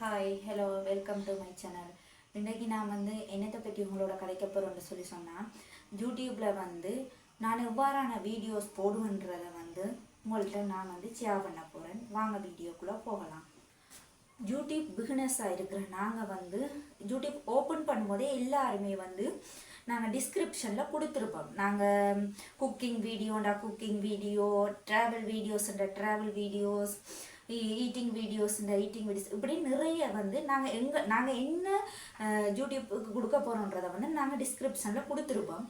Hi hello welcome to my channel. இன்றைக்கி நான் என்னத்தை பற்றி உங்களோட கதைக்க போகிறோன்னு சொன்னால் யூடியூப்பில் நான் எவ்வாறான வீடியோஸ் போடுவேன்றதை உங்கள்கிட்ட நான் ஷேர் பண்ண போகிறேன். வாங்க வீடியோக்குள்ளே போகலாம். யூடியூப் பிகினர்ஸாக இருக்கிற நாங்கள் யூடியூப் ஓப்பன் பண்ணும்போதே எல்லாருமே நாங்கள் டிஸ்கிரிப்ஷனில் கொடுத்துருப்போம். நாங்கள் cooking video, travel videos, eating videos இப்படி நிறைய நாங்கள் என்ன யூடியூப்புக்கு கொடுக்க போகிறோன்றதை நாங்கள் டிஸ்கிரிப்ஷனில் கொடுத்துருப்போம்.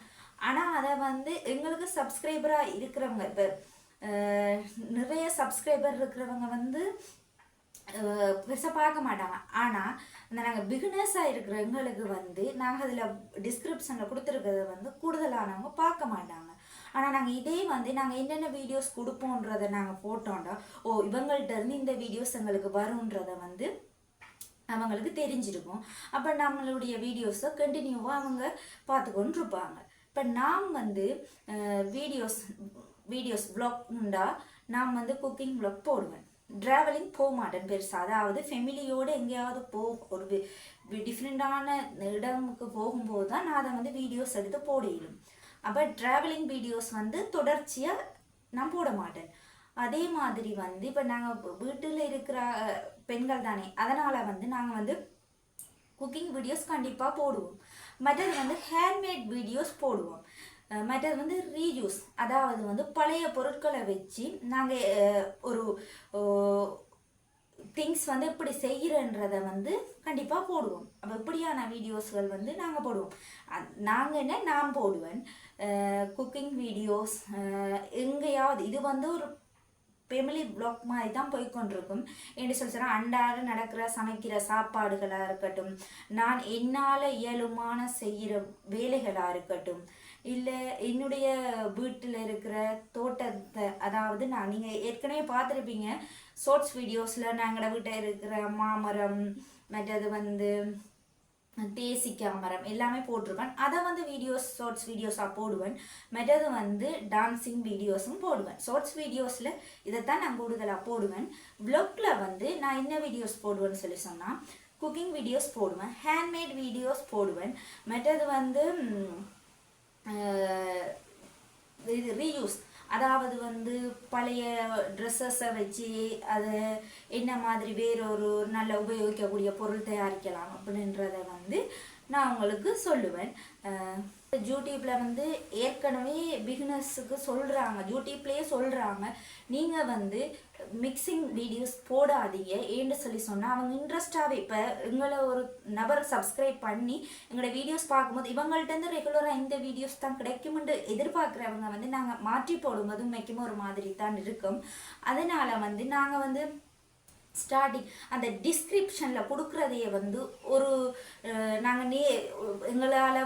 ஆனால் அதை எங்களுக்கு சப்ஸ்கிரைபராக இருக்கிறவங்க, இப்போ நிறைய சப்ஸ்கிரைபர் இருக்கிறவங்க பெருசாக பார்க்க மாட்டாங்க. ஆனால் நாங்கள் பிகினர்ஸாக இருக்கிற எங்களுக்கு நாங்கள் அதில் டிஸ்கிரிப்ஷனில் கொடுத்துருக்கிறத கூடுதலானவங்க பார்க்க மாட்டாங்க. ஆனால் நாங்கள் இதே நாங்கள் என்னென்ன வீடியோஸ் கொடுப்போன்றதை நாங்கள் போட்டோம்டா, இவங்கள்ட்ட இருந்து இந்த வீடியோஸ் எங்களுக்கு வரும்ன்றதை அவங்களுக்கு தெரிஞ்சிருக்கும். அப்போ நம்மளுடைய வீடியோஸை கண்டினியூவாக அவங்க பார்த்து கொண்டு இருப்பாங்க. இப்போ நாம் வீடியோஸ் வ்ளாக்ண்டா நாம் குக்கிங் வ்ளாக் போடுவேன். ட்ராவலிங் போக மாட்டேன் பெருசாக, அதாவது ஃபெமிலியோடு எங்கேயாவது ஒரு டிஃப்ரெண்டான இடமுக்கு போகும்போது தான் நான் அதை வீடியோஸ் எடுத்து போடிடும். அப்போ ட்ராவலிங் வீடியோஸ் தொடர்ச்சியாக நான் போட மாட்டேன். அதே மாதிரி இப்போ நாங்கள் வீட்டில் இருக்கிற பெண்கள் தானே, அதனால் நாங்கள் குக்கிங் வீடியோஸ் கண்டிப்பாக போடுவோம். மற்றது ஹேண்ட்மேட் வீடியோஸ் போடுவோம். மற்றது ரீயூஸ், அதாவது பழைய பொருட்களை வச்சு நாங்கள் ஒரு திங்ஸ் எப்படி செய்கிறன்றதை கண்டிப்பாக போடுவோம். அப்போ இப்படியான வீடியோஸ்கள் நாங்கள் போடுவோம். நான் போடுவேன் குக்கிங் வீடியோஸ். எங்கேயாவது இது ஒரு ஃபேமிலி வ்ளாக் மாதிரி தான் போய்கொண்டிருக்கும். என்று சொல்கிறேன், அன்றாட நடக்கிற சமைக்கிற சாப்பாடுகளாக இருக்கட்டும், நான் என்னால் இயலுமான செய்கிற வேலைகளாக இருக்கட்டும், இல்லை என்னுடைய வீட்டில் இருக்கிற தோட்டத்தை, அதாவது நீங்கள் ஏற்கனவே பார்த்துருப்பீங்க ஷார்ட்ஸ் வீடியோஸில் நாங்களோட வீட்டில் இருக்கிற மாமரம், மற்றது தேசிக்காய் மரம் எல்லாமே போட்டிருப்பேன். அதை ஷார்ட்ஸ் வீடியோஸாக போடுவேன். மற்றது டான்ஸிங் வீடியோஸும் போடுவேன். ஷார்ட்ஸ் வீடியோஸில் இதைத்தான் நான் கூடுதலாக போடுவேன். வ்ளாகில் நான் என்ன வீடியோஸ் போடுவேன்னு சொன்னால் குக்கிங் வீடியோஸ் போடுவேன், ஹேண்ட்மேட் வீடியோஸ் போடுவேன். மற்றது இது ரீயூஸ், அதாவது பழைய ட்ரெஸ்ஸஸை வச்சு அதை என்ன மாதிரி வேறொரு நல்ல உபயோகிக்கக்கூடிய பொருள் தயாரிக்கலாம் அப்படின்றத நான் உங்களுக்கு சொல்லுவேன். யூடியூப்பில் ஏற்கனவே பிகினர்ஸுக்கு சொல்கிறாங்க, யூடியூப்லேயே சொல்கிறாங்க, நீங்கள் மிக்சிங் வீடியோஸ் போடாதீங்க. ஏன்னு சொன்னால் அவங்க இன்ட்ரெஸ்டாகவே, இப்போ எங்களை ஒரு நபர் சப்ஸ்கிரைப் பண்ணி எங்களோட வீடியோஸ் பார்க்கும்போது இவங்கள்ட்ட ரெகுலராக இந்த வீடியோஸ் தான் கிடைக்கும்னு எதிர்பார்க்குறவங்க நாங்கள் மாற்றி போடும்போது உண்மைக்குமே ஒரு மாதிரி தான் இருக்கும். அதனால் நாங்கள் ஸ்டார்டிங் அந்த டிஸ்கிரிப்ஷனில் கொடுக்குறதையே ஒரு நாங்கள் எங்களால்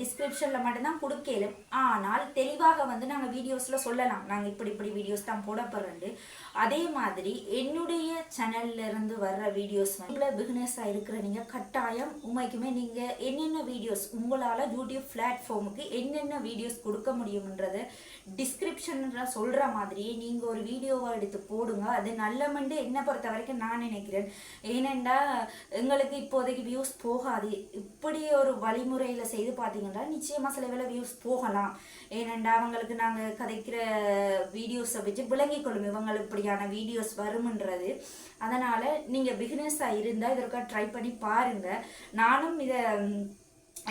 டிஸ்கிரிப்ஷனில் மட்டும்தான் கொடுக்கலும். ஆனால் தெளிவாக நாங்கள் வீடியோஸில் சொல்லலாம், நாங்கள் இப்படி வீடியோஸ் தான் போட போகிறோண்டு. அதே மாதிரி என்னுடைய சேனல்லேருந்து வர்ற வீடியோஸ் இவ்வளோ பிகினர்ஸாக இருக்கிற நீங்கள் கட்டாயம் உண்மைக்குமே நீங்கள் என்னென்ன வீடியோஸ் உங்களால் யூடியூப் பிளாட்ஃபார்முக்கு என்னென்ன வீடியோஸ் கொடுக்க முடியும்ன்றதை டிஸ்கிரிப்ஷனில் சொல்கிற மாதிரியே நீங்கள் ஒரு வீடியோவை எடுத்து போடுங்க. அது நல்லமெண்டு என்னை பொறுத்த வரைக்கும் நான் நினைக்கிறேன். ஏனெண்டா எங்களுக்கு இப்போதைக்கு வியூஸ் போகாது. இப்படி ஒரு வழிமுறையில் செய்து பார்த்தீங்கன்னா நிச்சயமாக சில வேளை வியூஸ் போகலாம். ஏனெண்டா அவங்களுக்கு நாங்கள் கதைக்கிற வீடியோஸை வச்சு விளங்கிக் கொள்ளும் இவங்களுக்கு இப்படியான வீடியோஸ் வரும்ன்றது. அதனால் நீங்கள் பிகினர்ஸாக இருந்தால் இதற்காக ட்ரை பண்ணி பாருங்கள். நானும் இதை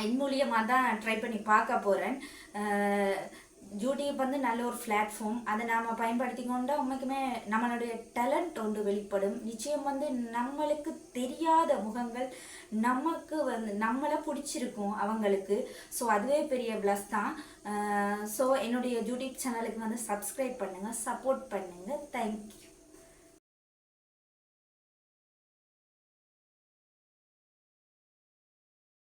என் மூலியமாக தான் ட்ரை பண்ணி பார்க்க போகிறேன். யூடியூப் நல்ல ஒரு பிளாட்ஃபார்ம். அதை நாம் பயன்படுத்தி கொண்டா உண்மைக்குமே நம்மளுடைய டேலண்ட் ஒன்று வெளிப்படும். நிச்சயம் நம்மளுக்கு தெரியாத முகங்கள் நமக்கு நம்மளை பிடிச்சிருக்கும் அவங்களுக்கு. ஸோ அதுவே பெரிய ப்ளஸ் தான். ஸோ என்னுடைய யூடியூப் சேனலுக்கு சப்ஸ்கிரைப் பண்ணுங்கள், சப்போர்ட் பண்ணுங்கள். தேங்க்யூ.